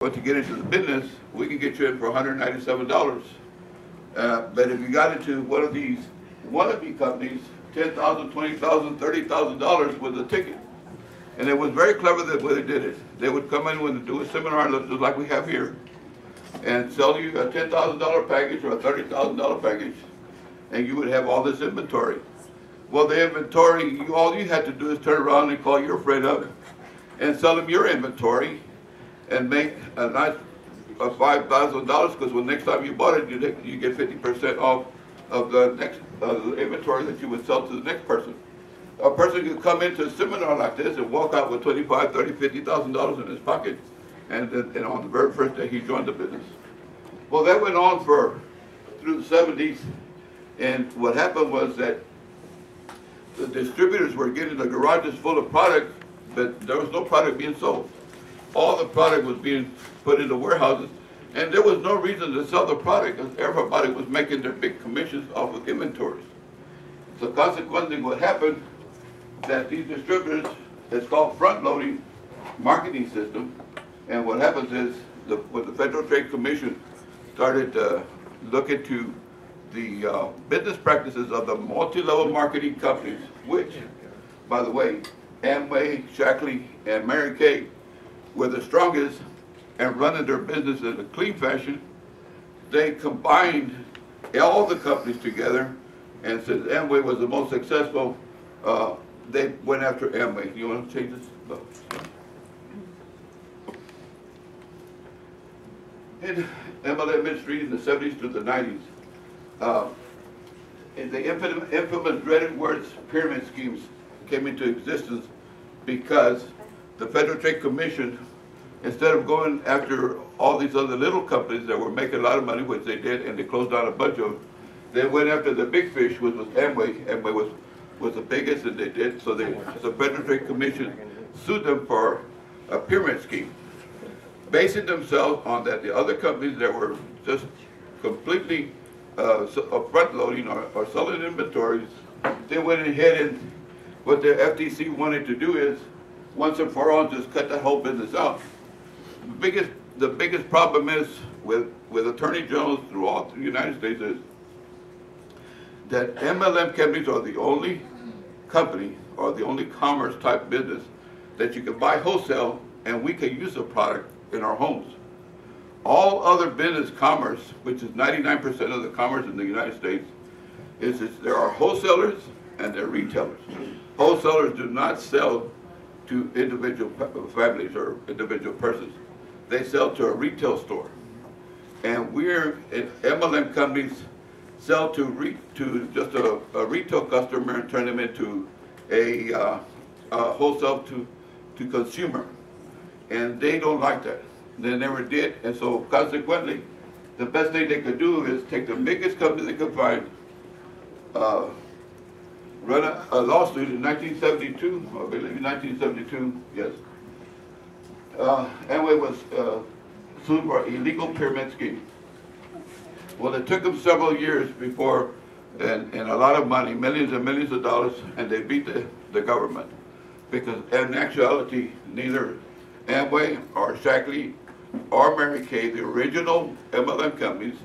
want to get into the business, we can get you in for $197. But if you got into one of these wannabe companies, $10,000, $20,000, $30,000 with a ticket. And it was very clever the way they did it. They would come in and do a seminar just like we have here and sell you a $10,000 package or a $30,000 package, and you would have all this inventory. Well, the inventory, all you had to do is turn around and call your friend up and sell them your inventory and make a nice $5,000, because when next time you bought it, you get 50% off of the next inventory that you would sell to the next person. A person could come into a seminar like this and walk out with $25,000, $30,000, $50,000 in his pocket, and on the very first day he joined the business. Well, that went on through the 70s, and what happened was that the distributors were getting the garages full of product, but there was no product being sold. All the product was being put into warehouses, and there was no reason to sell the product because everybody was making their big commissions off of inventories. So consequently, what happened that these distributors, it's called front-loading marketing system, and what happens is when the Federal Trade Commission started looking to the business practices of the multi-level marketing companies, which, by the way, Amway, Shackley, and Mary Kay were the strongest and running their business in a clean fashion, they combined all the companies together, and since Amway was the most successful, they went after Amway. You want to change this? No. In MLM industry in the 70s to the 90s, the infamous dreaded words pyramid schemes came into existence because the Federal Trade Commission, instead of going after all these other little companies that were making a lot of money, which they did, and they closed down a bunch of them, they went after the big fish, which was Amway. Amway was the biggest, and they did. So the Federal Trade Commission sued them for a pyramid scheme, basing themselves on that the other companies that were just completely front-loading or selling inventories, they went ahead and what the FTC wanted to do is, once and for all, just cut that whole business out. The biggest problem is with attorney generals throughout the United States is that MLM companies are the only company or the only commerce type business that you can buy wholesale and we can use the product in our homes. All other business commerce, which is 99% of the commerce in the United States, is there are wholesalers and there are retailers. Wholesalers do not sell to individual families or individual persons. They sell to a retail store. And MLM companies sell to just a retail customer and turn them into a wholesale to consumer. And they don't like that. They never did, and so consequently, the best thing they could do is take the biggest company they could find, run a lawsuit in 1972, I believe 1972, yes. Amway was sued for illegal pyramid scheme. Well, it took them several years before, and a lot of money, millions and millions of dollars, and they beat the government. Because in actuality, neither Amway or Shackley or Mary Kay, the original MLM companies,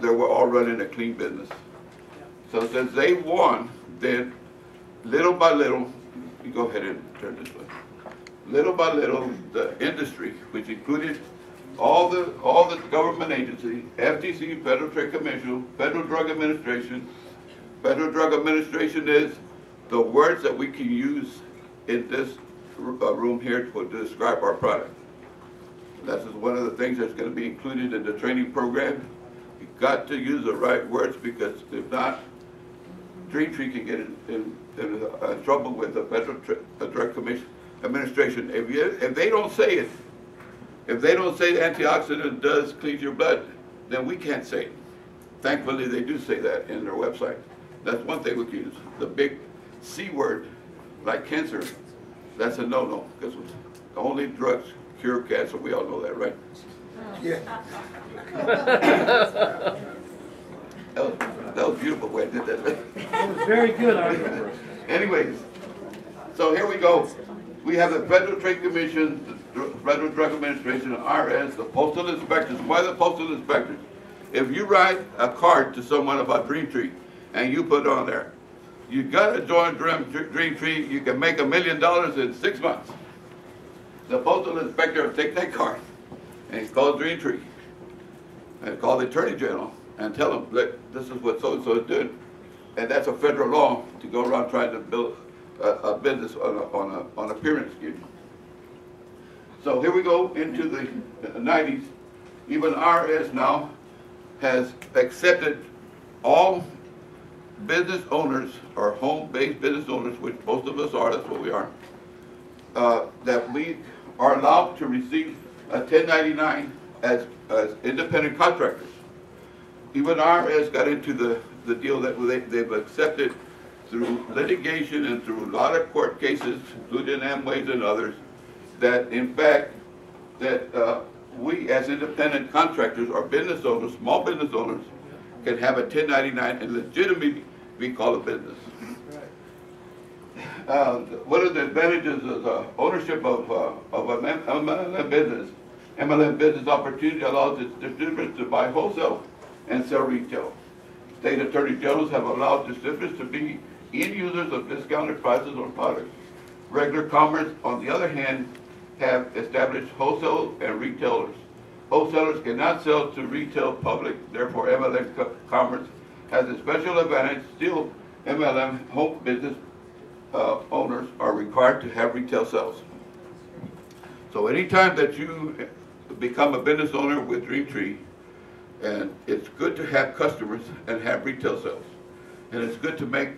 they were all running a clean business. So since they won, then little by little, you go ahead and turn this way. Little by little, the industry, which included all the government agencies, FTC, Federal Trade Commission, Federal Drug Administration. Federal Drug Administration is the words that we can use in this room here to describe our product. That's one of the things that's going to be included in the training program. You've got to use the right words, because if not, Dream Tree can get in trouble with the Federal Drug Commission Administration. If they don't say it, if they don't say the antioxidant does clean your blood, then we can't say it. Thankfully, they do say that in their website. That's one thing we can use. The big C word, like cancer, that's a no-no, because the only drugs cure cancer. We all know that, right? Yeah. that was beautiful way I did that. It was very good, I remember. Anyways, so here we go. We have the Federal Trade Commission, the Federal Drug Administration, the IRS, the postal inspectors. Why the postal inspectors? If you write a card to someone about Dream Tree and you put it on there, you got to join Dream Tree, you can make $1 million in 6 months. The postal inspector will take that card and call Dream Tree and call the Attorney General and tell them, look, this is what so-and-so is doing. And that's a federal law to go around trying to build a business on a pyramid scheme. So here we go into the 90s. Even IRS now has accepted all business owners or home-based business owners, which most of us are, that's what we are, that we are allowed to receive a 1099 as independent contractors. Even IRS got into the deal that they've accepted through litigation and through a lot of court cases, including Amway's and others, that in fact, that we as independent contractors or business owners, small business owners, can have a 1099 and legitimately be called a business. One of the advantages of the ownership of an MLM business opportunity allows its distributors to buy wholesale and sell retail. State attorney generals have allowed distributors to be end users of discounted prices on products. Regular commerce, on the other hand, have established wholesale and retailers. Wholesalers cannot sell to retail public, therefore MLM commerce has a special advantage. Still, MLM home business owners are required to have retail sales. So anytime that you become a business owner with Dream Tree, and it's good to have customers and have retail sales. And it's good to make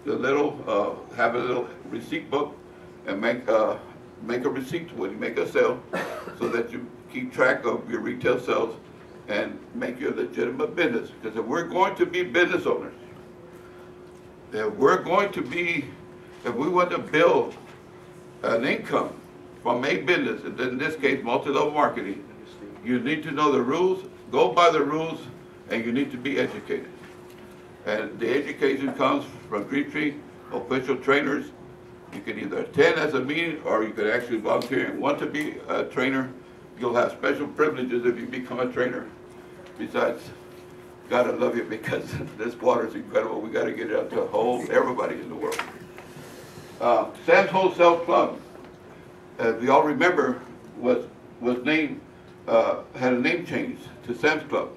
the little, have a little receipt book and make a receipt when you make a sale so that you keep track of your retail sales and make your legitimate business. Because if we're going to be business owners, if we want to build an income from a business, and in this case, multi-level marketing, you need to know the rules, go by the rules, and you need to be educated. And the education comes from Dream Tree, official trainers. You can either attend as a meeting or you can actually volunteer and want to be a trainer. You'll have special privileges if you become a trainer. Besides, gotta love you because this water is incredible. We gotta get it out to everybody in the world. Sam's Wholesale Club, as we all remember, was named, had a name change to Sam's Club.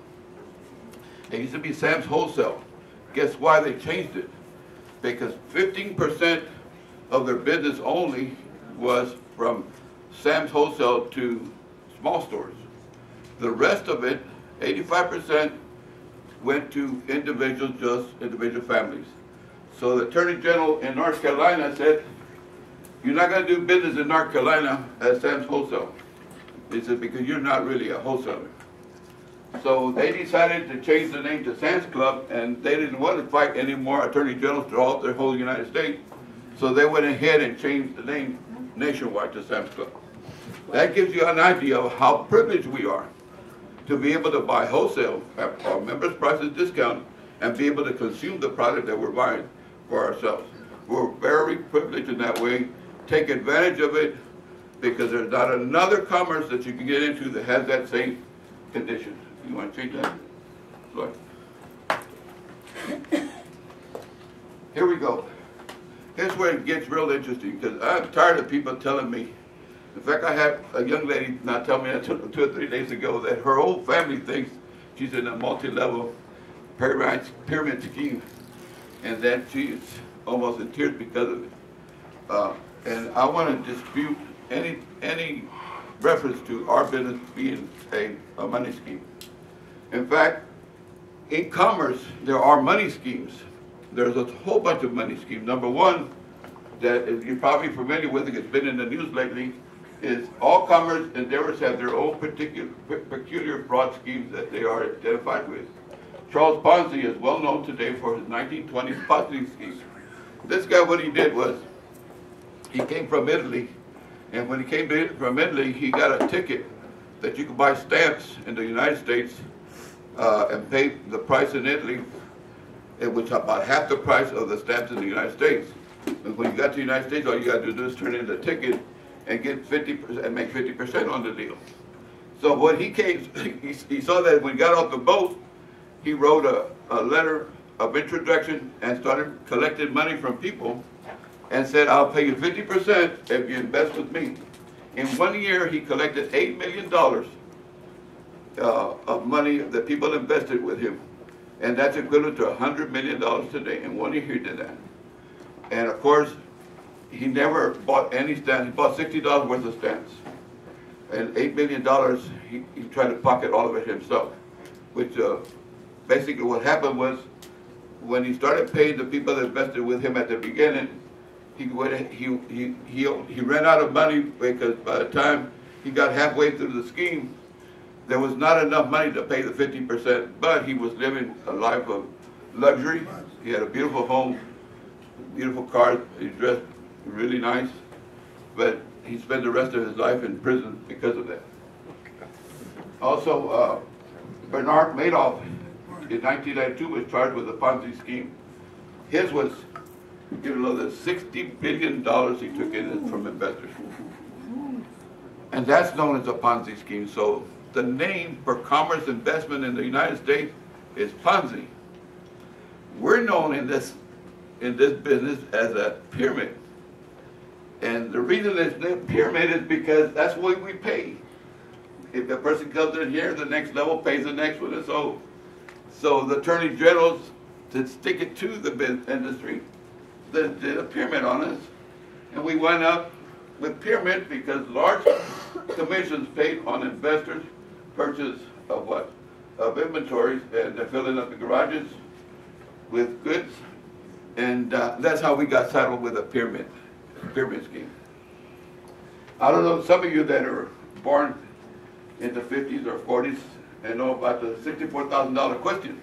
It used to be Sam's Wholesale. Guess why they changed it? Because 15% of their business only was from Sam's Wholesale to small stores. The rest of it, 85%, went to individuals, just individual families. So the Attorney General in North Carolina said, you're not going to do business in North Carolina as Sam's Wholesale. He said, because you're not really a wholesaler. So they decided to change the name to Sam's Club, and they didn't want to fight any more Attorney Generals throughout the whole United States. So they went ahead and changed the name nationwide to Sam's Club. That gives you an idea of how privileged we are to be able to buy wholesale at our members' prices discount and be able to consume the product that we're buying for ourselves. We're very privileged in that way. Take advantage of it because there's not another commerce that you can get into that has that same condition. You want to change that? Go ahead. Here we go. Here's where it gets real interesting because I'm tired of people telling me. In fact, I had a young lady not tell me that 2 or 3 days ago that her whole family thinks she's in a multi-level pyramid scheme, and that she's almost in tears because of it. And I want to dispute any reference to our business being a money scheme. In fact, in commerce, there are money schemes. There's a whole bunch of money schemes. Number one, that you're probably familiar with, it's been in the news lately, is all commerce endeavors have their own peculiar fraud schemes that they are identified with. Charles Ponzi is well known today for his 1920s Ponzi scheme. This guy, what he did was, he came from Italy, and when he came from Italy, he got a ticket that you could buy stamps in the United States and pay the price in Italy, which is about half the price of the stamps in the United States. And when you got to the United States, all you got to do is turn in the ticket, and get 50% and make 50% on the deal. So when he came, he saw that when he got off the boat, he wrote a letter of introduction and started collecting money from people and said, I'll pay you 50% if you invest with me. In 1 year, he collected $8 million of money that people invested with him. And that's equivalent to $100 million today. In 1 year, he did that. And of course, he never bought any stamps. He bought $60 worth of stamps. And $8 million, he tried to pocket all of it himself. Which basically what happened was, when he started paying the people that invested with him at the beginning, he ran out of money, because by the time he got halfway through the scheme, there was not enough money to pay the 50%, but he was living a life of luxury. He had a beautiful home, beautiful car, he dressed really nice, but he spent the rest of his life in prison because of that. Also, Bernard Madoff in 1992 was charged with a Ponzi scheme. His was, you know, the $60 billion he took in from investors. And that's known as a Ponzi scheme. So the name for commerce investment in the United States is Ponzi. We're known in this business as a pyramid. And the reason it's a pyramid is because that's what we pay. If a person comes in here, the next level pays the next one. And so the attorney generals, to stick it to the industry, they did a pyramid on us. And we went up with pyramid because large commissions paid on investors' purchase of what? Of inventories, and they're filling up the garages with goods. And that's how we got saddled with a pyramid scheme. I don't know, some of you that are born in the 50s or 40s and know about the $64,000 question.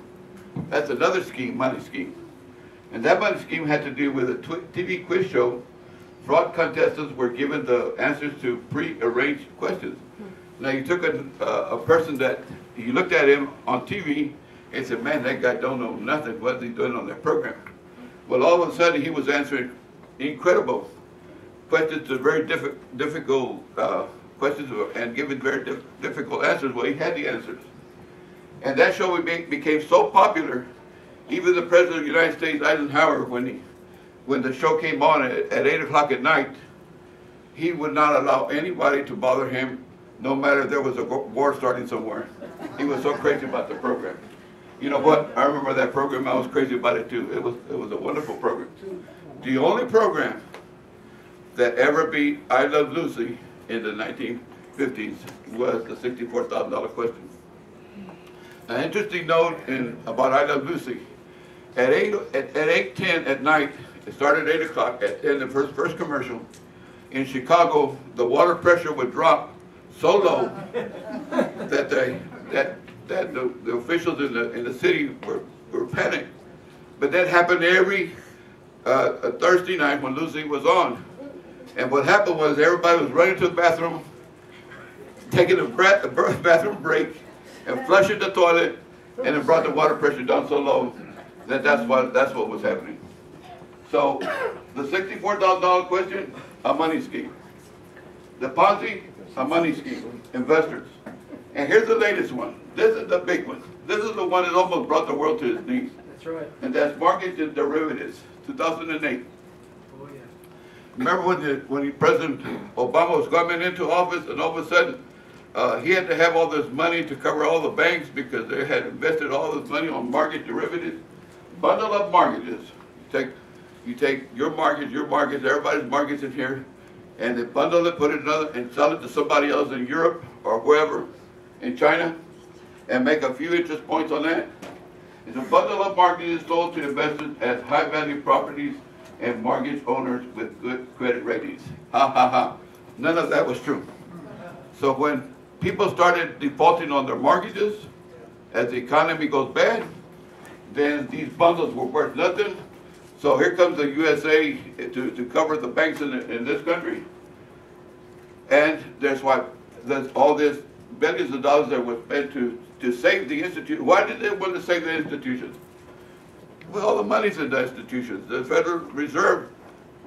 That's another scheme, money scheme. And that money scheme had to do with a TV quiz show. Fraud contestants were given the answers to pre-arranged questions. Now you took a person that, you looked at him on TV and said, man, that guy don't know nothing. What's he doing on that program? Well, all of a sudden he was answering incredible questions to very difficult questions and giving very difficult answers. Well, he had the answers. And that show became so popular, even the President of the United States, Eisenhower, when the show came on at 8 o'clock at night, he would not allow anybody to bother him, no matter if there was a war starting somewhere. He was so crazy about the program. You know what? I remember that program. I was crazy about it too. It was a wonderful program. The only program that ever beat I Love Lucy in the 1950s was the $64,000 question. An interesting note about I Love Lucy. At 8:10 at night, it started at 8 o'clock, at 10, the first commercial, in Chicago, the water pressure would drop so low that the officials in the city were panicked. But that happened every Thursday night when Lucy was on. And what happened was everybody was running to the bathroom, taking a bathroom break, and flushing the toilet, and it brought the water pressure down so low that that's what was happening. So the $64,000 question, a money scheme. The Ponzi, a money scheme, investors. And here's the latest one. This is the big one. This is the one that almost brought the world to its knees. That's right. And that's mortgage and derivatives, 2008. Oh yeah. Remember when President Obama was coming into office, and all of a sudden he had to have all this money to cover all the banks because they had invested all this money on mortgage derivatives. Bundle up mortgages. You take your mortgage, everybody's mortgage in here, and they bundle it, put it in another, and sell it to somebody else in Europe or wherever, in China, and make a few interest points on that. And the bundle of mortgages sold to investors as high-value properties and mortgage owners with good credit ratings. Ha ha ha. None of that was true. So when people started defaulting on their mortgages, as the economy goes bad, then these bundles were worth nothing. So here comes the USA to cover the banks in this country. And that's why there's all this billions of dollars that was spent to save the institution. Why did they want to save the institutions? Well, all the money's in the institutions. The Federal Reserve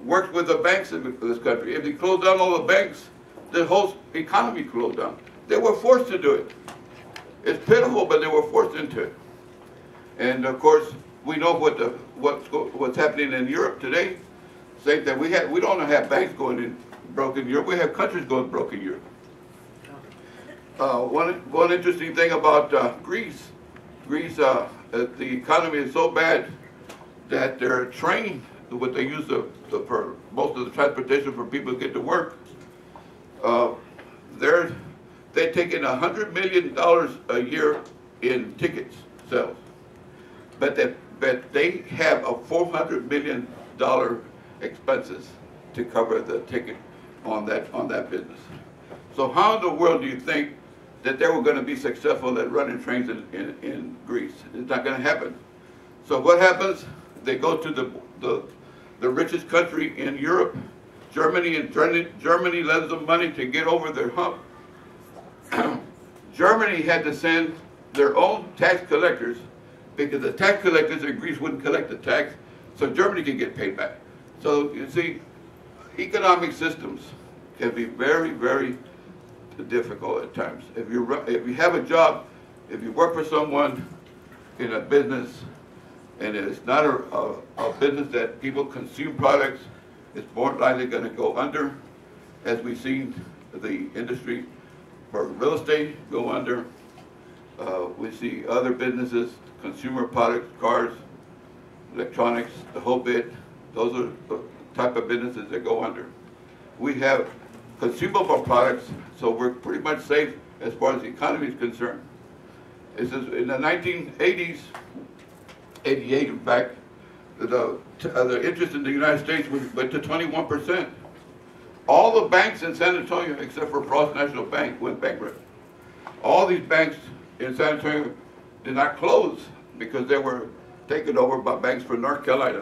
works with the banks in this country. If they close down all the banks, the whole economy closed down. They were forced to do it. It's pitiful, but they were forced into it. And of course, we know what's happening in Europe today. Same thing. We don't have banks going broke in Europe. We have countries going broke in Europe. One interesting thing about Greece. Greece, the economy is so bad that their train, what they use for most of the transportation for people to get to work, they're taking $100 million a year in tickets sales, but they have a $400 million expenses to cover the ticket on that business. So how in the world do you think that they were going to be successful at running trains in Greece? It's not going to happen. So what happens? They go to the richest country in Europe, Germany, and Germany lends them money to get over their hump. Germany had to send their own tax collectors because the tax collectors in Greece wouldn't collect the tax, so Germany could get paid back. So you see, economic systems can be very, very difficult at times. If you have a job, if you work for someone in a business, and it's not a business that people consume products, it's more likely going to go under, as we've seen the industry for real estate go under. We see other businesses, consumer products, cars, electronics, the whole bit. Those are the type of businesses that go under. We have consumable products, so we're pretty much safe as far as the economy is concerned. It says in the 1980s, 88 in fact, the interest in the United States went to 21%. All the banks in San Antonio, except for Frost National Bank, went bankrupt. All these banks in San Antonio did not close because they were taken over by banks from North Carolina.